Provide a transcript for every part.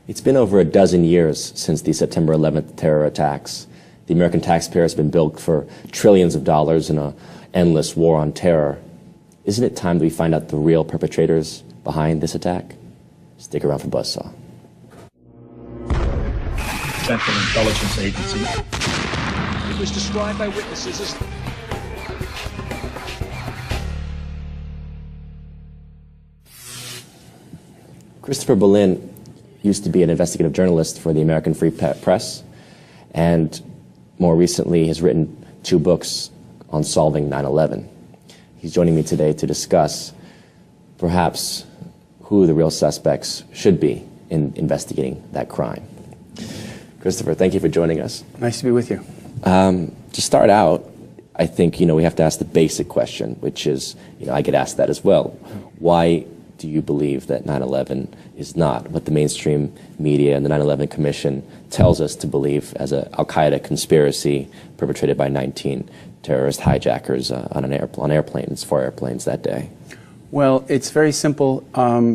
It's been over a dozen years since the September 11th terror attacks. The American taxpayer has been bilked for trillions of dollars in an endless war on terror. Isn't it time that we find out the real perpetrators behind this attack? Stick around for Buzzsaw. Central Intelligence Agency. It was described by witnesses as... Christopher Berlin used to be an investigative journalist for the American Free Press, and more recently has written 2 books on solving 9/11. He's joining me today to discuss perhaps who the real suspects should be in investigating that crime. Christopher, thank you for joining us. Nice to be with you. To start out, I think we have to ask the basic question, which is, I get asked that as well. Why do you believe that 9/11 is not what the mainstream media and the 9/11 Commission tells us to believe as a Al-Qaeda conspiracy perpetrated by 19 terrorist hijackers on airplanes, 4 airplanes that day? Well, it's very simple.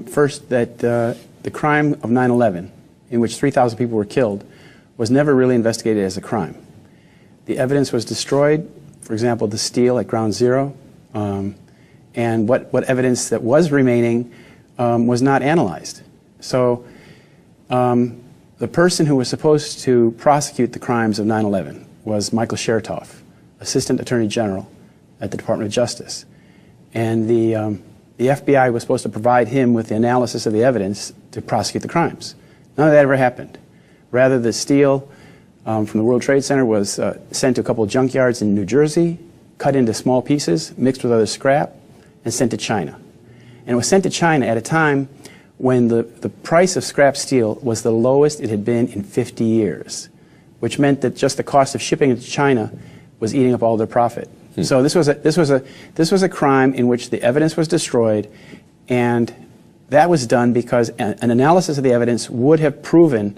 First, that the crime of 9/11, in which 3,000 people were killed, was never really investigated as a crime. The evidence was destroyed, for example, the steel at Ground Zero, and what evidence that was remaining was not analyzed. So the person who was supposed to prosecute the crimes of 9/11 was Michael Chertoff, Assistant Attorney General at the Department of Justice. And the FBI was supposed to provide him with the analysis of the evidence to prosecute the crimes. None of that ever happened. Rather, the steel from the World Trade Center was sent to a couple of junkyards in New Jersey, cut into small pieces, mixed with other scrap, and sent to China. And it was sent to China at a time when the price of scrap steel was the lowest it had been in 50 years, which meant that just the cost of shipping it to China was eating up all their profit. So this was a crime in which the evidence was destroyed, and that was done because an analysis of the evidence would have proven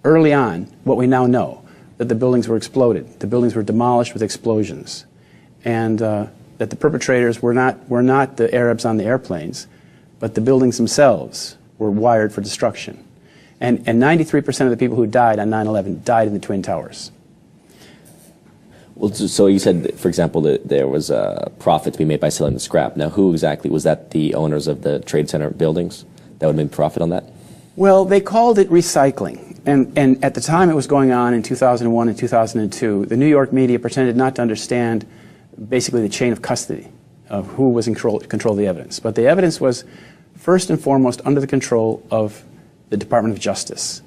early on what we now know, that the buildings were exploded, the buildings were demolished with explosions, and that the perpetrators were not the Arabs on the airplanes, but the buildings themselves were wired for destruction. And 93% of the people who died on 9/11 died in the Twin Towers. Well, so you said, for example, that there was a profit to be made by selling the scrap. Now, who exactly? Was that the owners of the Trade Center buildings that would make profit on that? Well, they called it recycling. And at the time it was going on in 2001 and 2002, the New York media pretended not to understand basically the chain of custody of who was in control of the evidence. But the evidence was first and foremost under the control of the Department of Justice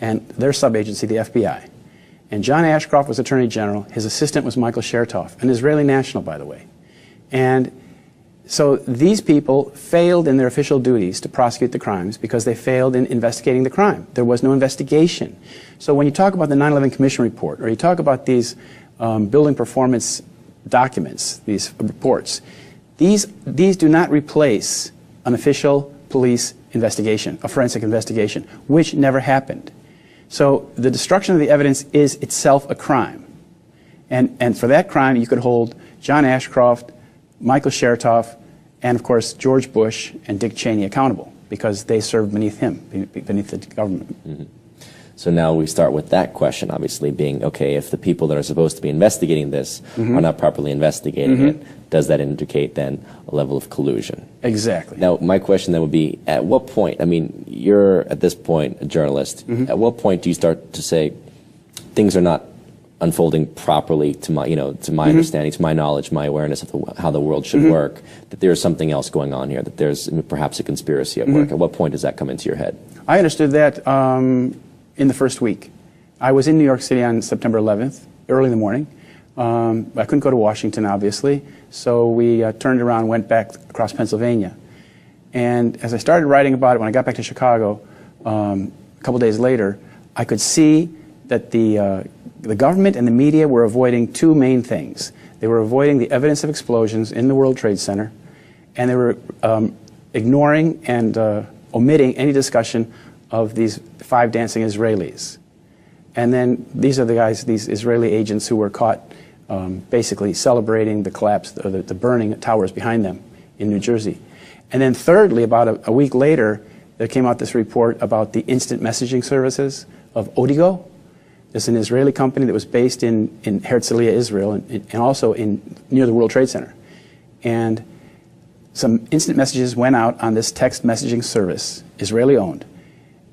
and their sub-agency, the FBI. And John Ashcroft was Attorney General. His assistant was Michael Chertoff, an Israeli national, by the way. And so these people failed in their official duties to prosecute the crimes because they failed in investigating the crime. There was no investigation. So when you talk about the 9/11 Commission report, or you talk about these building performance documents, these reports, these do not replace an official police investigation, a forensic investigation, which never happened. So the destruction of the evidence is itself a crime. And for that crime, you could hold John Ashcroft, Michael Chertoff, and of course George Bush and Dick Cheney accountable because they served beneath him, beneath the government. Mm-hmm. So now we start with that question, obviously, being, okay, if the people that are supposed to be investigating this are not properly investigating it, does that indicate then a level of collusion? Exactly. Now, my question then would be, at what point, I mean, you're at this point a journalist, at what point do you start to say things are not unfolding properly to my, to my understanding, to my knowledge, my awareness of how the world should work, that there's something else going on here, that there's perhaps a conspiracy at work? At what point does that come into your head? I understood that in the first week. I was in New York City on September 11th, early in the morning. I couldn't go to Washington, obviously, so we turned around and went back across Pennsylvania. And as I started writing about it, when I got back to Chicago a couple days later, I could see that the government and the media were avoiding 2 main things. They were avoiding the evidence of explosions in the World Trade Center, and they were ignoring and omitting any discussion of these 5 dancing Israelis. And then these are the guys, these Israeli agents who were caught basically celebrating the collapse, the burning towers behind them in New Jersey. And then thirdly, about a week later, there came out this report about the instant messaging services of Odigo. It's an Israeli company that was based in Herzliya, Israel, and also near the World Trade Center. And some instant messages went out on this text messaging service, Israeli-owned,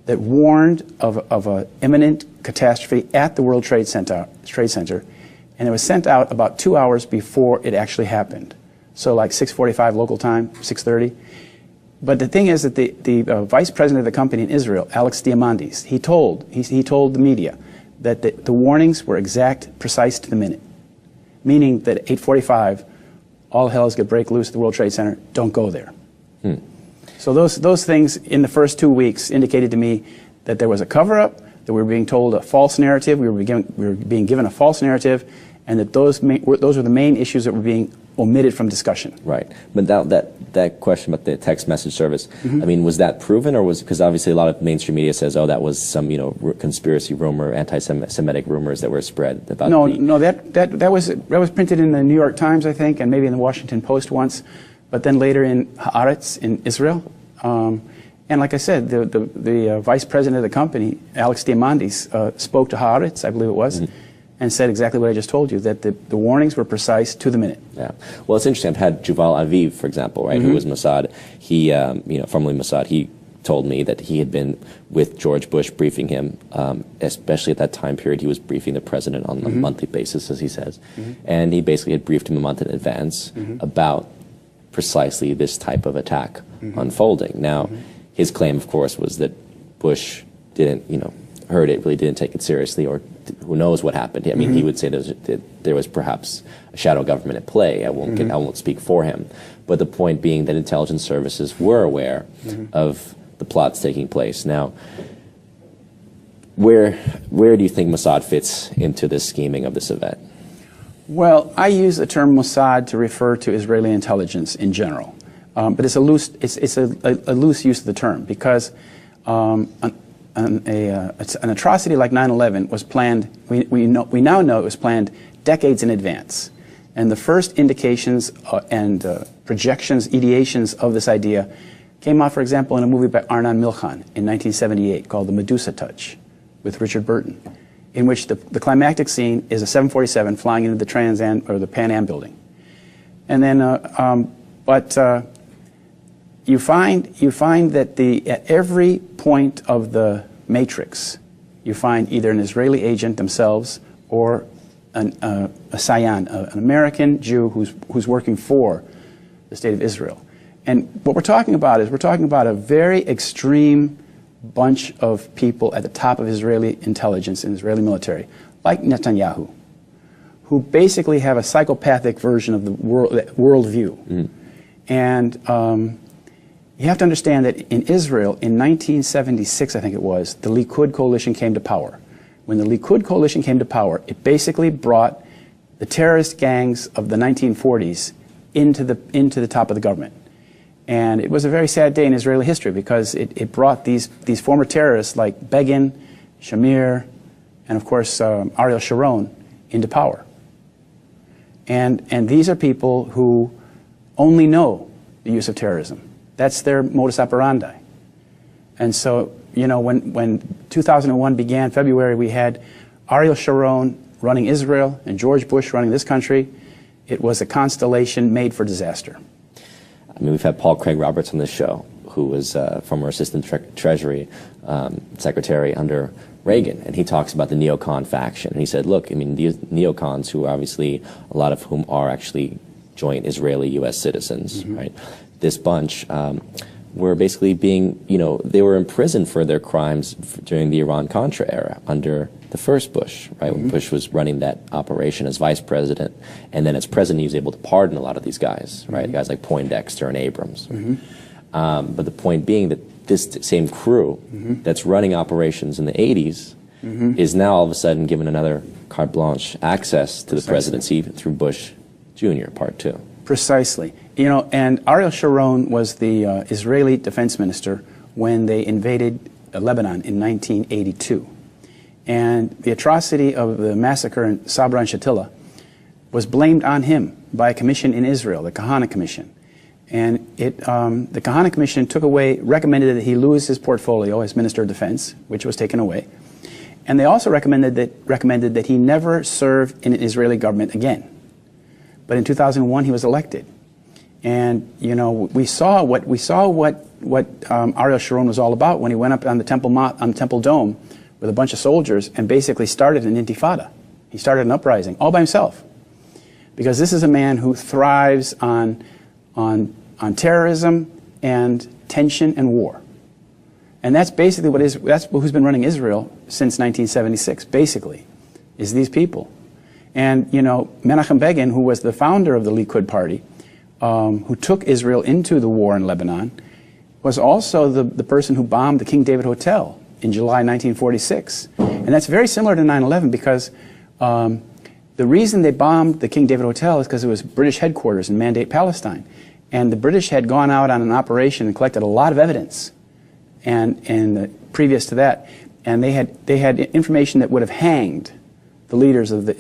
that warned of an imminent catastrophe at the World Trade Center, and it was sent out about 2 hours before it actually happened. So like 6:45 local time, 6:30. But the thing is that the vice president of the company in Israel, Alex Diamandis, he told the media that the warnings were exact, precise to the minute, meaning that at 8:45, all hell is going to break loose at the World Trade Center. Don't go there. So those things in the first 2 weeks indicated to me that there was a cover-up, that we were being told a false narrative, we were being given a false narrative, and that those were the main issues that were being omitted from discussion. Right. But that question about the text message service, I mean, was that proven, or was, because obviously a lot of mainstream media says, oh, that was some, conspiracy rumor, anti-Semitic rumors that were spread about. No, that was printed in the New York Times, I think, and maybe in the Washington Post once, but then later in Haaretz in Israel. And like I said, the vice president of the company, Alex Diamandis, spoke to Haaretz, I believe it was, and said exactly what I just told you, that the warnings were precise to the minute. Yeah. Well, it's interesting. I've had Juval Aviv, for example, right, who was Mossad. He, formerly Mossad, he told me that he had been with George Bush briefing him, especially at that time period. He was briefing the president on a monthly basis, as he says. And he basically had briefed him a month in advance about precisely this type of attack unfolding. Now, his claim, of course, was that Bush didn't, heard it, really didn't take it seriously, or who knows what happened. I mean, he would say there was perhaps a shadow government at play. I won't speak for him. But the point being that intelligence services were aware of the plots taking place. Now, where do you think Mossad fits into this scheming of this event? Well, I use the term Mossad to refer to Israeli intelligence in general. But it's a loose use of the term, because an atrocity like 9/11 was planned. We now know it was planned decades in advance, and the first indications and projections, ideations of this idea came out, for example, in a movie by Arnon Milchan in 1978 called The Medusa Touch, with Richard Burton, in which the climactic scene is a 747 flying into the the Pan Am building, and then you find that at every point of the matrix, you find either an Israeli agent themselves or a Sayan, an American Jew who's working for the state of Israel. And what we're talking about is a very extreme bunch of people at the top of Israeli intelligence and Israeli military, like Netanyahu, who basically have a psychopathic version of the worldview. And you have to understand that in Israel, in 1976, I think it was, the Likud coalition came to power. When the Likud coalition came to power, it basically brought the terrorist gangs of the 1940s into the top of the government. And it was a very sad day in Israeli history, because it brought these former terrorists like Begin, Shamir, and of course Ariel Sharon into power. And these are people who only know the use of terrorism. That's their modus operandi. And so, when 2001 began, February, we had Ariel Sharon running Israel and George Bush running this country. It was a constellation made for disaster. I mean, we've had Paul Craig Roberts on this show, who was former assistant Treasury Secretary under Reagan, and he talks about the neocon faction. And he said, look, I mean, these neocons, who are obviously, a lot of whom are actually joint Israeli U.S. citizens, right? This bunch were basically being, they were imprisoned for their crimes during the Iran-Contra era under the first Bush, right? When Bush was running that operation as vice president, and then as president, he was able to pardon a lot of these guys, right? Guys like Poindexter and Abrams. But the point being that this same crew that's running operations in the 80s is now all of a sudden given another carte blanche access to the presidency through Bush Jr. Part 2. Precisely. And Ariel Sharon was the Israeli defense minister when they invaded Lebanon in 1982. And the atrocity of the massacre in Sabra and Shatila was blamed on him by a commission in Israel, the Kahana Commission. And the Kahana Commission recommended that he lose his portfolio as Minister of Defense, which was taken away. And they also recommended that he never serve in an Israeli government again. But in 2001, he was elected. And, you know, we saw what Ariel Sharon was all about when he went up on the Temple Dome with a bunch of soldiers and basically started an intifada. He started an uprising all by himself. Because this is a man who thrives on terrorism and tension and war. And that's basically that's who's been running Israel since 1976, basically, is these people. And, you know, Menachem Begin, who was the founder of the Likud party, who took Israel into the war in Lebanon, was also the person who bombed the King David Hotel in July 1946. And that's very similar to 9/11 because the reason they bombed the King David Hotel is because it was British headquarters in Mandate, Palestine. And the British had gone out on an operation and collected a lot of evidence and previous to that. And they had information that would have hanged the leaders of the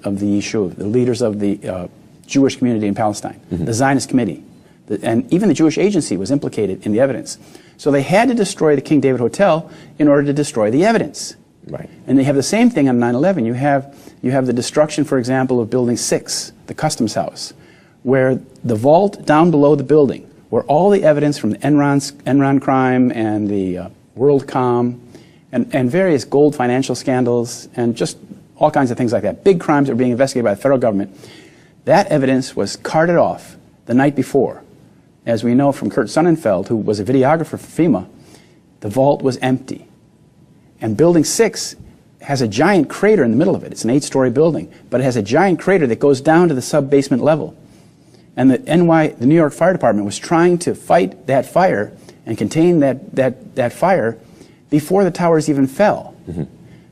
Yishuv, the leaders of the Jewish community in Palestine, the Zionist Committee. And even the Jewish Agency was implicated in the evidence. So they had to destroy the King David Hotel in order to destroy the evidence. Right. And they have the same thing on 9/11. You have the destruction, for example, of Building 6, the Customs House, where the vault down below the building, where all the evidence from the Enron crime and the WorldCom and various gold financial scandals and just all kinds of things like that, big crimes that were being investigated by the federal government, that evidence was carted off the night before. As we know from Kurt Sonnenfeld, who was a videographer for FEMA, the vault was empty. And Building 6 has a giant crater in the middle of it. It's an 8-story building, but it has a giant crater that goes down to the sub-basement level. And the New York Fire Department was trying to fight that fire and contain that fire before the towers even fell.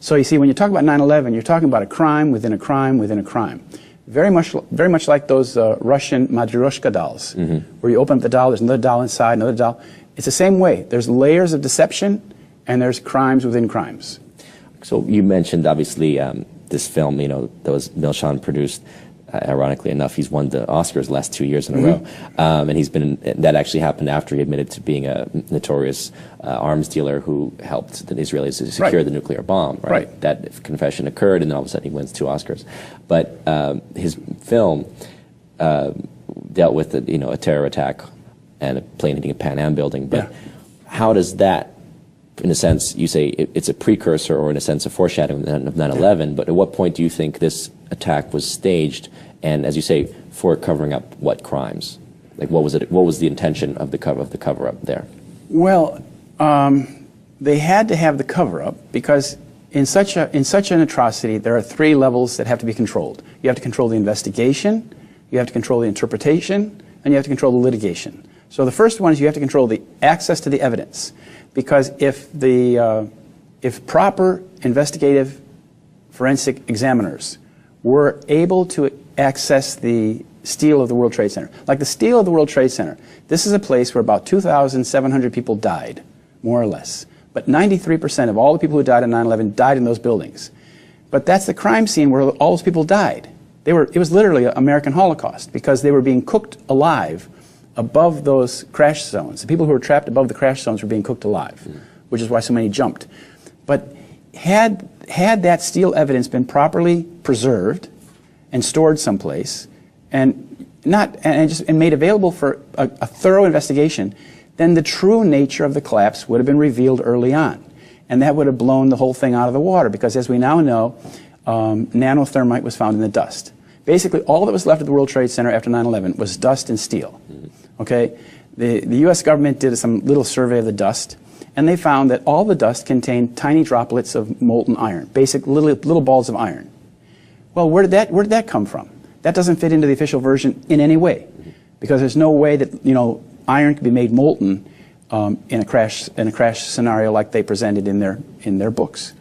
So you see, when you talk about 9/11, you're talking about a crime within a crime within a crime. Very much like those Russian Matryoshka dolls, where you open up the doll, there's another doll inside, another doll. It's the same way. There's layers of deception, and there's crimes within crimes. So you mentioned, obviously, this film, you know, that was Milchan produced. Ironically enough, he's won the Oscars the last 2 years in a row. And that actually happened after he admitted to being a notorious arms dealer who helped the Israelis to secure the nuclear bomb. Right? That confession occurred, and then all of a sudden he wins 2 Oscars. But his film dealt with a terror attack and a plane hitting a Pan Am building. But how does that, in a sense, you say it's a precursor or in a sense a foreshadowing of 9/11, but at what point do you think this attack was staged and, as you say, for covering up what crimes? Like what was the intention of the cover-up there? Well, they had to have the cover-up because in such an atrocity there are 3 levels that have to be controlled. You have to control the investigation, you have to control the interpretation, and you have to control the litigation. So the first one is you have to control the access to the evidence. Because if proper investigative forensic examiners were able to access the steel of the World Trade Center, like the steel of the World Trade Center, this is a place where about 2,700 people died, more or less. But 93% of all the people who died in 9/11 died in those buildings. But that's the crime scene where all those people died. It was literally an American Holocaust because they were being cooked alive above those crash zones. The people who were trapped above the crash zones were being cooked alive, which is why so many jumped. But had that steel evidence been properly preserved and stored someplace and made available for a thorough investigation, then the true nature of the collapse would have been revealed early on. And that would have blown the whole thing out of the water because, as we now know, nanothermite was found in the dust. Basically, all that was left of the World Trade Center after 9/11 was dust and steel. Okay? The U.S. government did some little survey of the dust, and they found that all the dust contained tiny droplets of molten iron, basic little balls of iron. Well, where did that come from? That doesn't fit into the official version in any way, because there's no way that iron could be made molten in a crash scenario like they presented in their books.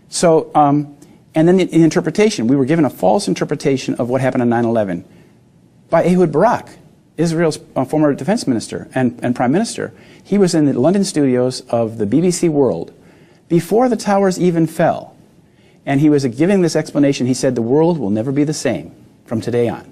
So, and then in interpretation, we were given a false interpretation of what happened on 9/11 by Ehud Barak, Israel's former defense minister and prime minister. He was in the London studios of the BBC World before the towers even fell. And he was giving this explanation. He said, the world will never be the same from today on.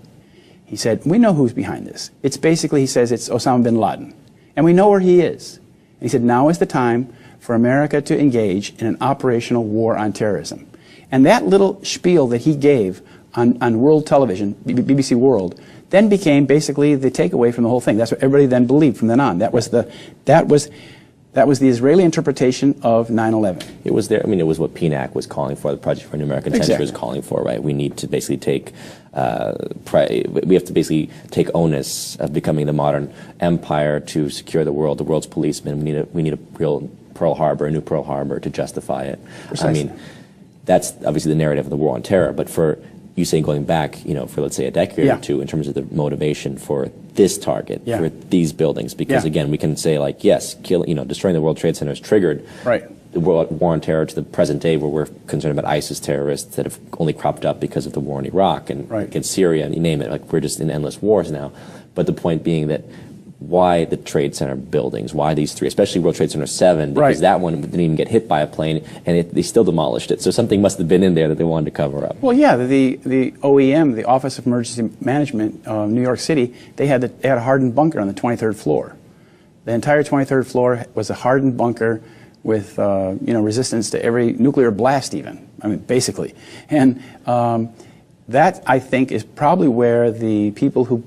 He said, we know who's behind this. It's basically, he says, it's Osama bin Laden. And we know where he is. And he said, now is the time for America to engage in an operational war on terrorism. And that little spiel that he gave on world television, BBC World, then became basically the takeaway from the whole thing. That's what everybody then believed from then on. That was the Israeli interpretation of 9/11. It was there. I mean, it was what PNAC was calling for. The Project for a New American Century was calling for. Right. We need to basically take. We have to basically take onus of becoming the modern empire to secure the world. The world's policemen. We need a real Pearl Harbor, a new Pearl Harbor, to justify it. Precisely. I mean, that's obviously the narrative of the war on terror. But for you saying going back, for let's say a decade or two, in terms of the motivation for this target, for these buildings, because again, we can say like, yes, destroying the World Trade Center has triggered the war on terror to the present day, where we're concerned about ISIS terrorists that have only cropped up because of the war in Iraq and against Syria, and you name it. Like, we're just in endless wars now. But the point being that why the Trade Center buildings? Why these three, especially World Trade Center 7? Because that one didn't even get hit by a plane, and they still demolished it. So something must have been in there that they wanted to cover up. Well, yeah, the OEM, the Office of Emergency Management, New York City, they had a hardened bunker on the 23rd floor. The entire 23rd floor was a hardened bunker with resistance to every nuclear blast, even. I mean, basically, and that, I think, is probably where the people who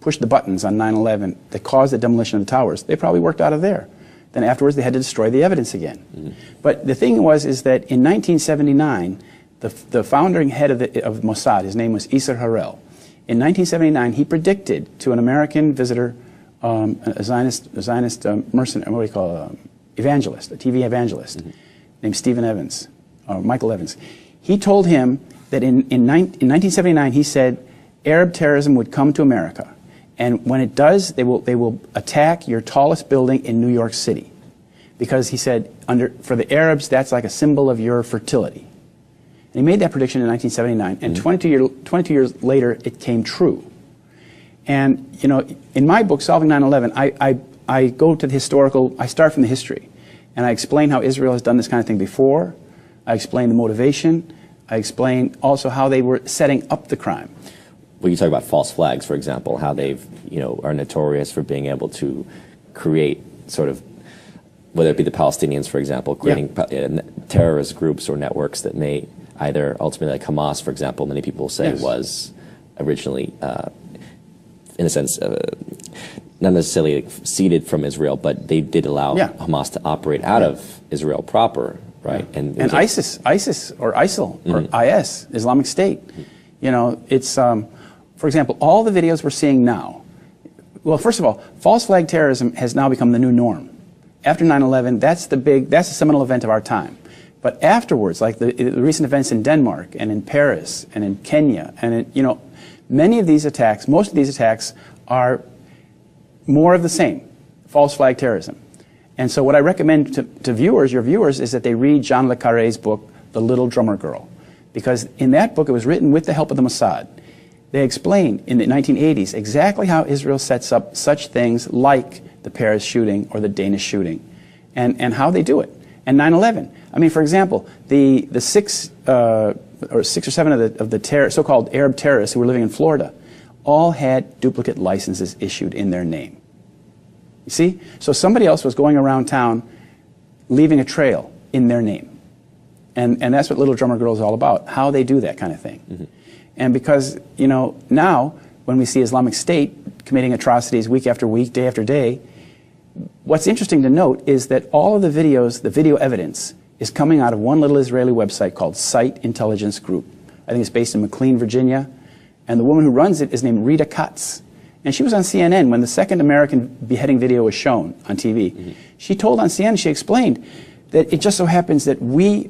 pushed the buttons on 9/11 that caused the demolition of the towers, they probably worked out of there. Then afterwards, they had to destroy the evidence again. But the thing is that in 1979, the founding head of Mossad, his name was Isser Harel. In 1979, he predicted to an American visitor, a Zionist mercenary, what do you call it, evangelist, a TV evangelist, named Stephen Evans, or Michael Evans. He told him that in 1979, he said, Arab terrorism would come to America. And when it does, they will attack your tallest building in New York City. Because he said, for the Arabs, that's like a symbol of your fertility. And he made that prediction in 1979, and 22 years later, it came true. And, in my book, Solving 9/11, I go to I start from the history. And I explain how Israel has done this kind of thing before. I explain the motivation. I explain also how they were setting up the crime. Well, you talk about false flags, for example, how they've, are notorious for being able to create sort of, whether it be the Palestinians, for example, creating terrorist groups or networks that may either ultimately, like Hamas, for example, many people say was originally, in a sense, not necessarily seeded from Israel, but they did allow Hamas to operate out of Israel proper, right? And ISIS or ISIL or IS, Islamic State, it's. For example, all the videos we're seeing now, well, first of all, false flag terrorism has now become the new norm. After 9/11, that's the seminal event of our time. But afterwards, like the recent events in Denmark and in Paris and in Kenya, and many of these attacks, most of these attacks are more of the same, false flag terrorism. And so what I recommend to your viewers, is that they read John le Carré's book, The Little Drummer Girl. Because in that book, it was written with the help of the Mossad. They explain in the 1980s exactly how Israel sets up such things like the Paris shooting or the Danish shooting, and how they do it. And 9/11. I mean, for example, the 6 or 7 of the so-called Arab terrorists who were living in Florida all had duplicate licenses issued in their name. You see? So somebody else was going around town leaving a trail in their name. And that's what Little Drummer Girl is all about, how they do that kind of thing. And because, now, when we see Islamic State committing atrocities week after week, day after day, what's interesting to note is that all of the videos, the video evidence, is coming out of one little Israeli website called Site Intelligence Group. I think it's based in McLean, Virginia. And the woman who runs it is named Rita Katz. And she was on CNN when the second American beheading video was shown on TV. She told on CNN, she explained that it just so happens that we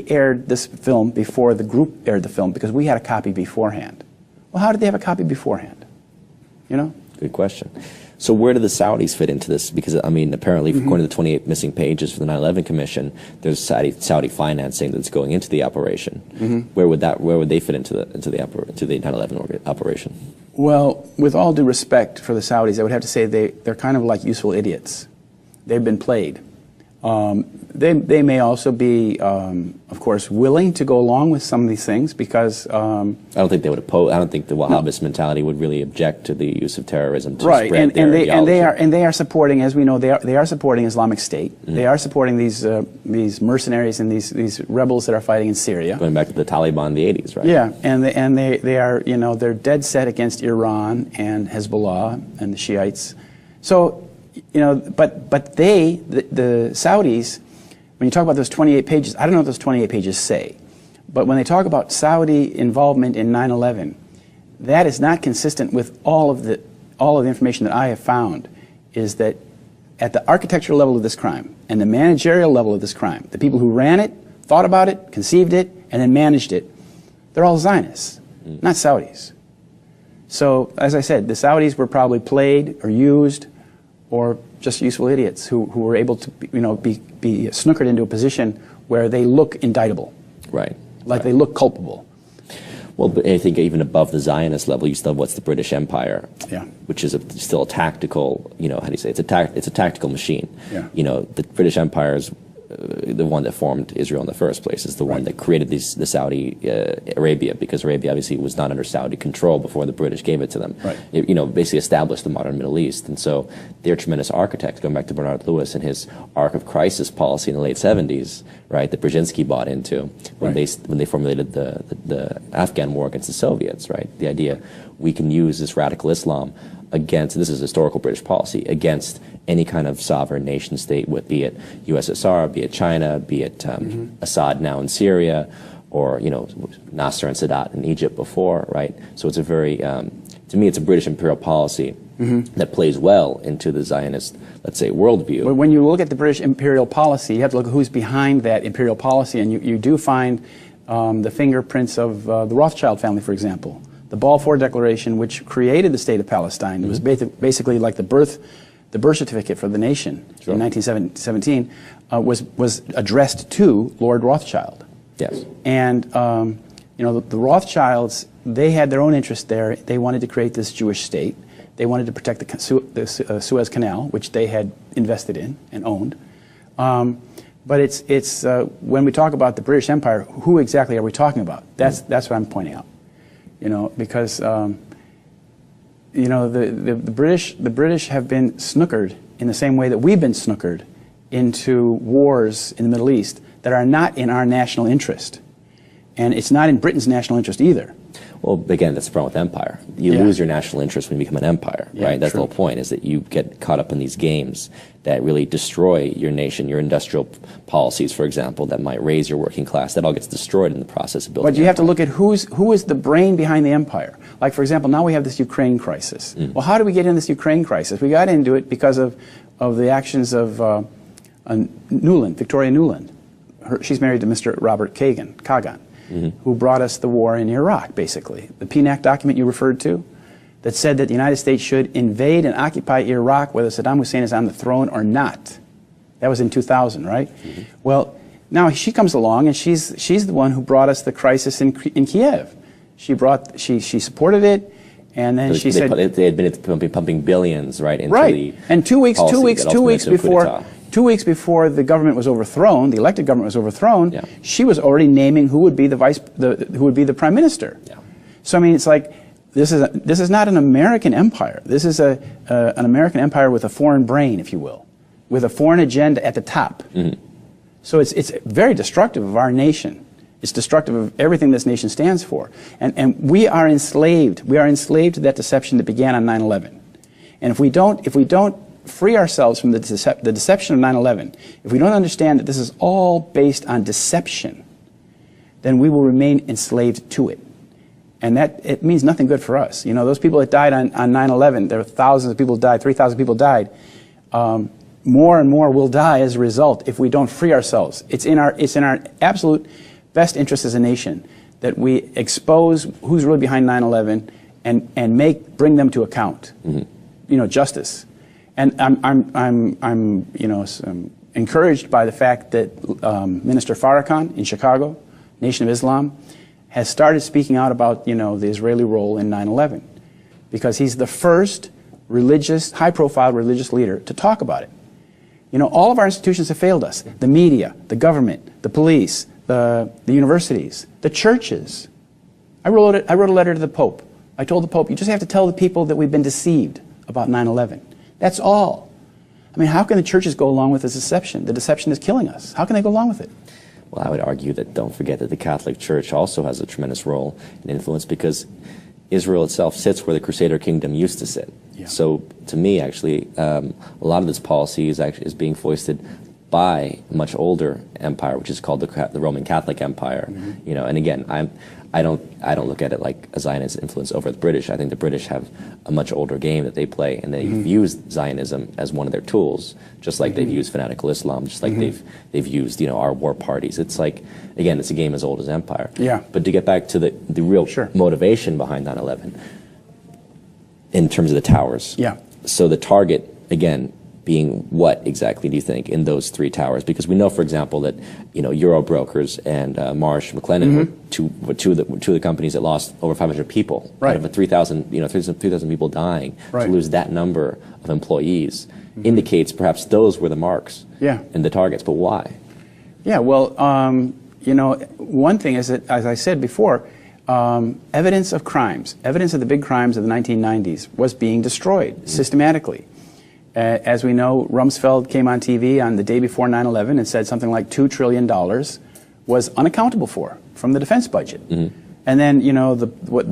aired this film before the group aired the film because we had a copy beforehand. Well, how did they have a copy beforehand? Good question. So where do the Saudis fit into this? Because, I mean, apparently, according to the 28 missing pages for the 9/11 Commission, there's Saudi financing that's going into the operation. Where would they fit into the 9/11 operation? Well, with all due respect for the Saudis, I would have to say they're kind of like useful idiots. They've been played. They may also be, of course, willing to go along with some of these things because I don't think they would oppose. I don't think the Wahhabist mentality would really object to the use of terrorism to right, spread their ideology. they are supporting, as we know, they are supporting Islamic State. They are supporting these mercenaries and these rebels that are fighting in Syria. Going back to the Taliban in the 80s, right? Yeah, and they are, you know, they're dead set against Iran and Hezbollah and the Shiites. So, you know, but the Saudis, when you talk about those 28 pages, I don't know what those 28 pages say, but when they talk about Saudi involvement in 9/11, that is not consistent with all of the information that I have found, is that at the architectural level of this crime and the managerial level of this crime, the people who ran it, thought about it, conceived it, and then managed it, they're all Zionists, not Saudis. So, as I said, the Saudis were probably played or used or just useful idiots who were able to, you know, be snookered into a position where they look indictable. Right. Like they look culpable. Well, but I think even above the Zionist level, you still have what's the British Empire, Yeah. which is still a tactical, you know, how do you say, it's a tactical machine. Yeah. You know, the British Empire is the one that formed Israel in the first place, is the one that created the Saudi Arabia, because Arabia obviously was not under Saudi control before the British gave it to them. Right. It, you know, basically established the modern Middle East. And so they're tremendous architects, going back to Bernard Lewis and his arc of crisis policy in the late 70s, right, that Brzezinski bought into when they formulated the Afghan war against the Soviets, right? The idea we can use this radical Islam against, this is historical British policy, against any kind of sovereign nation state, be it USSR, be it China, be it Assad now in Syria, or, you know, Nasser and Sadat in Egypt before, right? So it's a very, to me, it's a British imperial policy that plays well into the Zionist, let's say, worldview. But when you look at the British imperial policy, you have to look at who's behind that imperial policy, and you do find the fingerprints of the Rothschild family, for example. The Balfour Declaration, which created the state of Palestine, it was basically like the birth certificate for the nation in 1917, was addressed to Lord Rothschild. Yes. And you know, the Rothschilds, they had their own interest there. They wanted to create this Jewish state. They wanted to protect the Suez Canal, which they had invested in and owned. But it's when we talk about the British Empire, who exactly are we talking about? That's what I'm pointing out. You know, because you know, the British have been snookered in the same way that we've been snookered into wars in the Middle East that are not in our national interest, and it's not in Britain's national interest either. Well, again, that's the problem with empire. You lose your national interest when you become an empire, right? That's the whole point, is that you get caught up in these games that really destroy your nation, your industrial policies, for example, that might raise your working class. That all gets destroyed in the process of building. But you have to look at who is the brain behind the empire. Like, for example, now we have this Ukraine crisis. Well, how do we get in this Ukraine crisis? We got into it because of the actions of Nuland, Victoria Nuland. She's married to Mr. Robert Kagan. Who brought us the war in Iraq, basically. The PNAC document you referred to that said that the United States should invade and occupy Iraq whether Saddam Hussein is on the throne or not. That was in 2000, right? Well, now she comes along and she's the one who brought us the crisis in Kiev. She supported it, and then she said they had been pumping billions right into the and two weeks before the government was overthrown, the elected government was overthrown, she was already naming who would be the prime minister. So I mean, it's like this is not an American empire. This is an American empire with a foreign brain, if you will, with a foreign agenda at the top. So it's very destructive of our nation. It's destructive of everything this nation stands for. And we are enslaved. We are enslaved to that deception that began on 9/11. And if we don't free ourselves from the deception of 9/11, if we don't understand that this is all based on deception, then we will remain enslaved to it. And it means nothing good for us. You know, those people that died on 9/11, there were thousands of people died, 3,000 people died. More and more will die as a result if we don't free ourselves. It's in our absolute best interest as a nation that we expose who's really behind 9/11 and bring them to account. You know, justice. And I'm encouraged by the fact that Minister Farrakhan in Chicago, Nation of Islam, has started speaking out about, you know, the Israeli role in 9/11, because he's the first high-profile religious leader to talk about it. You know, all of our institutions have failed us. The media, the government, the police, the universities, the churches. I wrote a letter to the Pope. I told the Pope, you just have to tell the people that we've been deceived about 9/11. That's all. I mean, how can the churches go along with this deception? The deception is killing us. How can they go along with it? Well, I would argue that don't forget that the Catholic Church also has a tremendous role and influence, because Israel itself sits where the Crusader kingdom used to sit. Yeah. So to me, actually, a lot of this policy is being foisted by a much older empire, which is called the Roman Catholic Empire. Mm-hmm. You know, and again, I don't look at it like a Zionist influence over the British. I think the British have a much older game that they play, and they've Mm-hmm. used Zionism as one of their tools, just like they've used fanatical Islam, just like Mm-hmm. they've used, you know, our war parties. It's like, again, it's a game as old as empire. Yeah. But to get back to the real Sure. motivation behind 9/11, in terms of the towers. Yeah. So the target, again, being what exactly do you think in those three towers? Because we know, for example, that, you know, Euro Brokers and Marsh McLennan were two of the companies that lost over 500 people Right. out of 3,000 people dying. Right. To lose that number of employees indicates perhaps those were the marks Yeah. and the targets. But why? Yeah, well, you know, one thing is that, as I said before, evidence of crimes, evidence of the big crimes of the 1990s was being destroyed systematically. As we know, Rumsfeld came on TV on the day before 9/11 and said something like $2 trillion was unaccountable for from the defense budget. And then, you know, the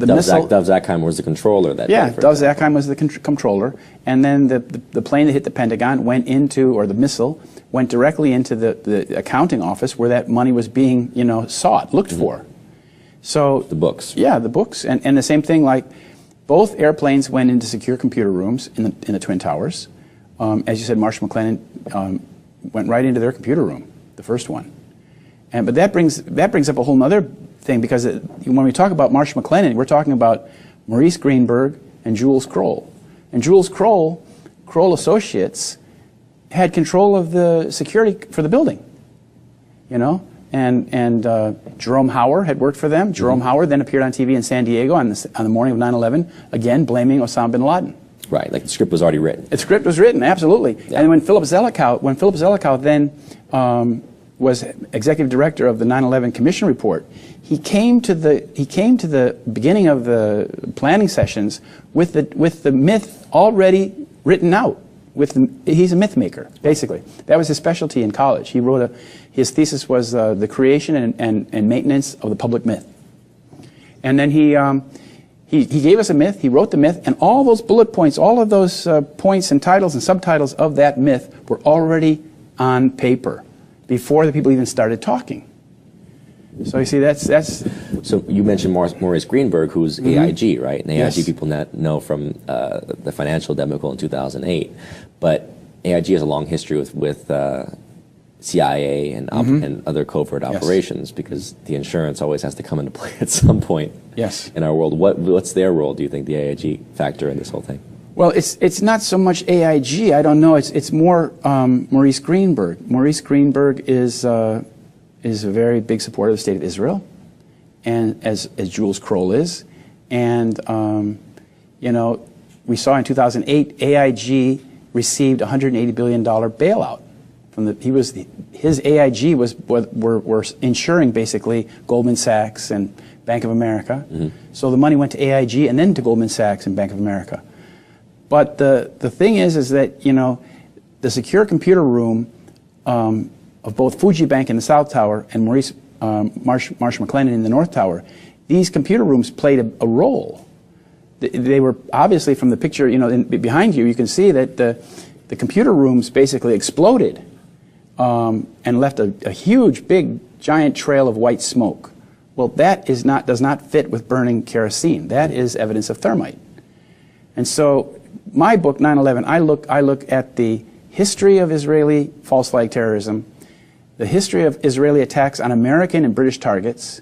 missile... Dov Zakheim was the controller that Yeah, day. for Dov example. Zakheim was the controller, and then the plane that hit the Pentagon went into, or the missile, went directly into the accounting office where that money was being, you know, sought, looked for. So The books. yeah, the books, and the same thing, like both airplanes went into secure computer rooms in the Twin Towers. As you said, Marsh McLennan went right into their computer room, the first one. But that brings up a whole other thing, because when we talk about Marsh McLennan, we're talking about Maurice Greenberg and Jules Kroll. And Jules Kroll Associates, had control of the security for the building, you know? And Jerome Hauer had worked for them. Jerome Hauer then appeared on TV in San Diego on the morning of 9/11, again blaming Osama bin Laden. Right, like the script was already written. The script was written, absolutely. Yeah. And when Philip Zelikow then was executive director of the 9/11 Commission report, he came to the beginning of the planning sessions with the myth already written out. He's a myth maker, basically. That was his specialty in college. He wrote his thesis was the creation and maintenance of the public myth. And then he gave us a myth, he wrote the myth, and all those bullet points, all of those points and titles and subtitles of that myth were already on paper before the people even started talking. So you see, that's... So you mentioned Maurice Greenberg, who's AIG, right? And AIG Yes. people know from the financial debacle in 2008. But AIG has a long history with CIA and other covert operations, because the insurance always has to come into play at some point. Yes. In our world, what's their role? Do you think, the AIG factor in this whole thing? Well, it's not so much AIG. I don't know. It's more Maurice Greenberg. Maurice Greenberg is a very big supporter of the State of Israel, and as Jules Kroll is, and you know, we saw in 2008 AIG received $180 billion bailout from his AIG were insuring basically Goldman Sachs and Bank of America. So the money went to AIG and then to Goldman Sachs and Bank of America. But the thing is that, you know, the secure computer room of both Fuji Bank in the South Tower and Marsh McLennan in the North Tower, these computer rooms played a role. They were obviously, from the picture, you know, behind you, you can see that the computer rooms basically exploded and left a huge, big, giant trail of white smoke. Well, that does not fit with burning kerosene. That is evidence of thermite. And so, my book, 9/11, I look at the history of Israeli false flag terrorism, the history of Israeli attacks on American and British targets,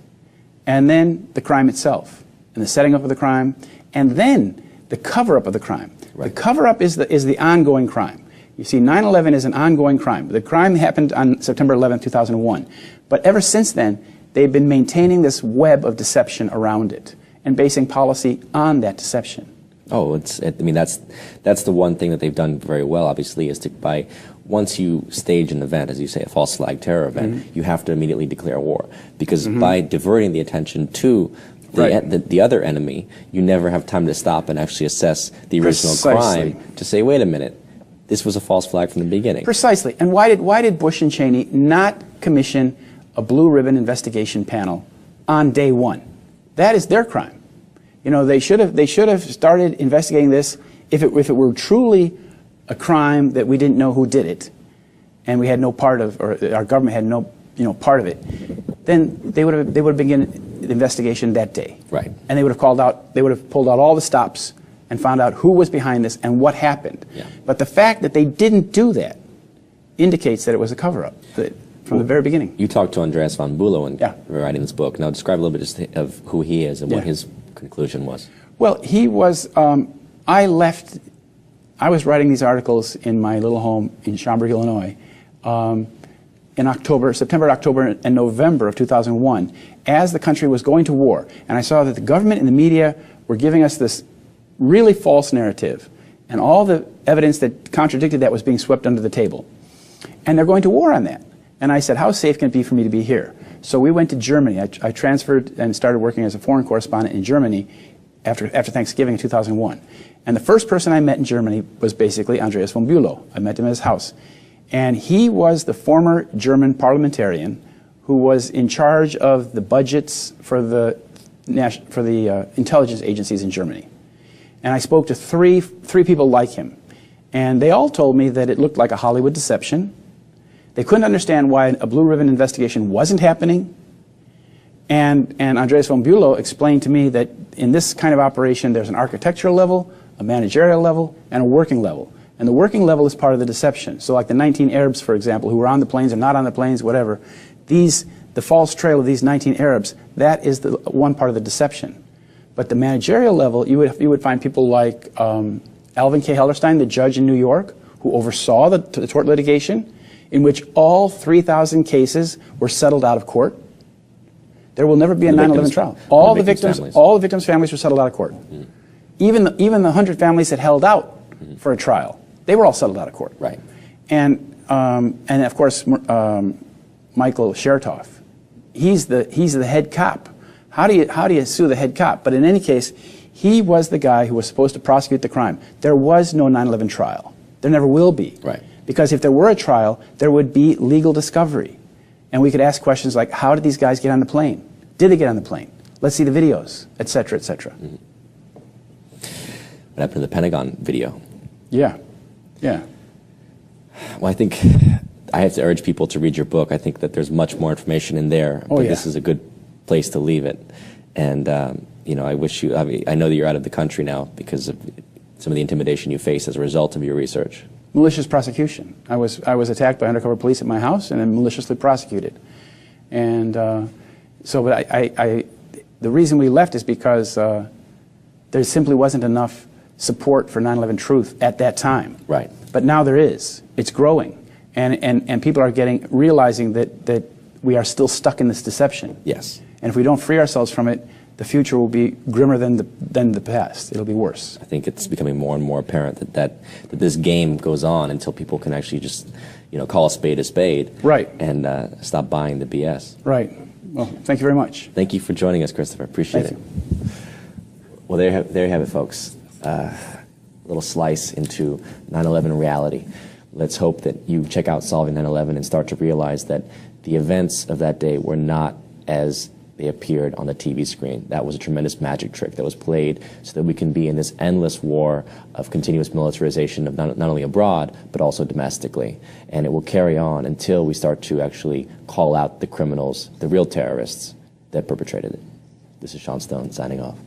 and then the crime itself, and the setting up of the crime, and then the cover-up of the crime. Right. The cover-up is the ongoing crime. You see, 9/11 is an ongoing crime. The crime happened on September 11, 2001. But ever since then, they've been maintaining this web of deception around it and basing policy on that deception. Oh, I mean, that's the one thing that they've done very well, obviously, is by once you stage an event, as you say, a false flag terror event, you have to immediately declare war. Because by diverting the attention to the other enemy, you never have time to stop and actually assess the original crime to say, wait a minute, this was a false flag from the beginning. Precisely. And why did Bush and Cheney not commission a blue ribbon investigation panel on day one? That is their crime. You know, they should have started investigating this if it were truly a crime that we didn't know who did it, and we had no part of, or our government had no part of it. Then they would have begun the investigation that day. Right. And they would have pulled out all the stops and found out who was behind this and what happened. Yeah. But the fact that they didn't do that indicates that it was a cover-up from the very beginning. You talked to Andreas von Bülow in Yeah. writing this book. Now describe a little bit just of who he is and what Yeah. his conclusion was. Well, he was, I was writing these articles in my little home in Schaumburg, Illinois, in September, October, and November of 2001, as the country was going to war. And I saw that the government and the media were giving us this really false narrative, and all the evidence that contradicted that was being swept under the table. And they're going to war on that. And I said, how safe can it be for me to be here? So we went to Germany. I transferred and started working as a foreign correspondent in Germany after Thanksgiving in 2001. And the first person I met in Germany was basically Andreas von Bülow. I met him at his house. And he was the former German parliamentarian who was in charge of the budgets for the intelligence agencies in Germany. And I spoke to three people like him. And they all told me that it looked like a Hollywood deception. They couldn't understand why a blue ribbon investigation wasn't happening. And Andreas von Bülow explained to me that in this kind of operation, there's an architectural level, a managerial level, and a working level. And the working level is part of the deception. So like the 19 Arabs, for example, who were on the planes or not on the planes, whatever, the false trail of these 19 Arabs, that is the one part of the deception. But the managerial level, you would find people like Alvin K. Hellerstein, the judge in New York, who oversaw the tort litigation, in which all 3,000 cases were settled out of court. There will never be a 9/11 trial. All the victims' families were settled out of court. Even the 100 families that held out for a trial, they were all settled out of court. Right. And of course, Michael Chertoff, he's the head cop. How do you sue the head cop? But in any case, he was the guy who was supposed to prosecute the crime. There was no 9/11 trial. There never will be. Right. Because if there were a trial, there would be legal discovery. And we could ask questions like, how did these guys get on the plane? Did they get on the plane? Let's see the videos, et cetera, et cetera. What happened to the Pentagon video? Yeah, yeah. Well, I think I have to urge people to read your book. I think that there's much more information in there, but this is a good place to leave it. And you know, I know that you're out of the country now because of some of the intimidation you face as a result of your research. Malicious prosecution. I was attacked by undercover police at my house and then maliciously prosecuted. And but the reason we left is because there simply wasn't enough support for 9/11 truth at that time. Right. But now there is. It's growing. And people are realizing that we are still stuck in this deception. Yes. And if we don't free ourselves from it, the future will be grimmer than the past. It'll be worse. I think it's becoming more and more apparent that this game goes on until people can actually just, call a spade, right, and stop buying the BS. Right. Well, thank you very much. Thank you for joining us, Christopher. Appreciate it. Well, there you have it, folks. A little slice into 9/11 reality. Let's hope that you check out Solving 9/11 and start to realize that the events of that day were not as they appeared on the TV screen. That was a tremendous magic trick that was played so that we can be in this endless war of continuous militarization of not only abroad, but also domestically. And it will carry on until we start to actually call out the criminals, the real terrorists that perpetrated it. This is Sean Stone signing off.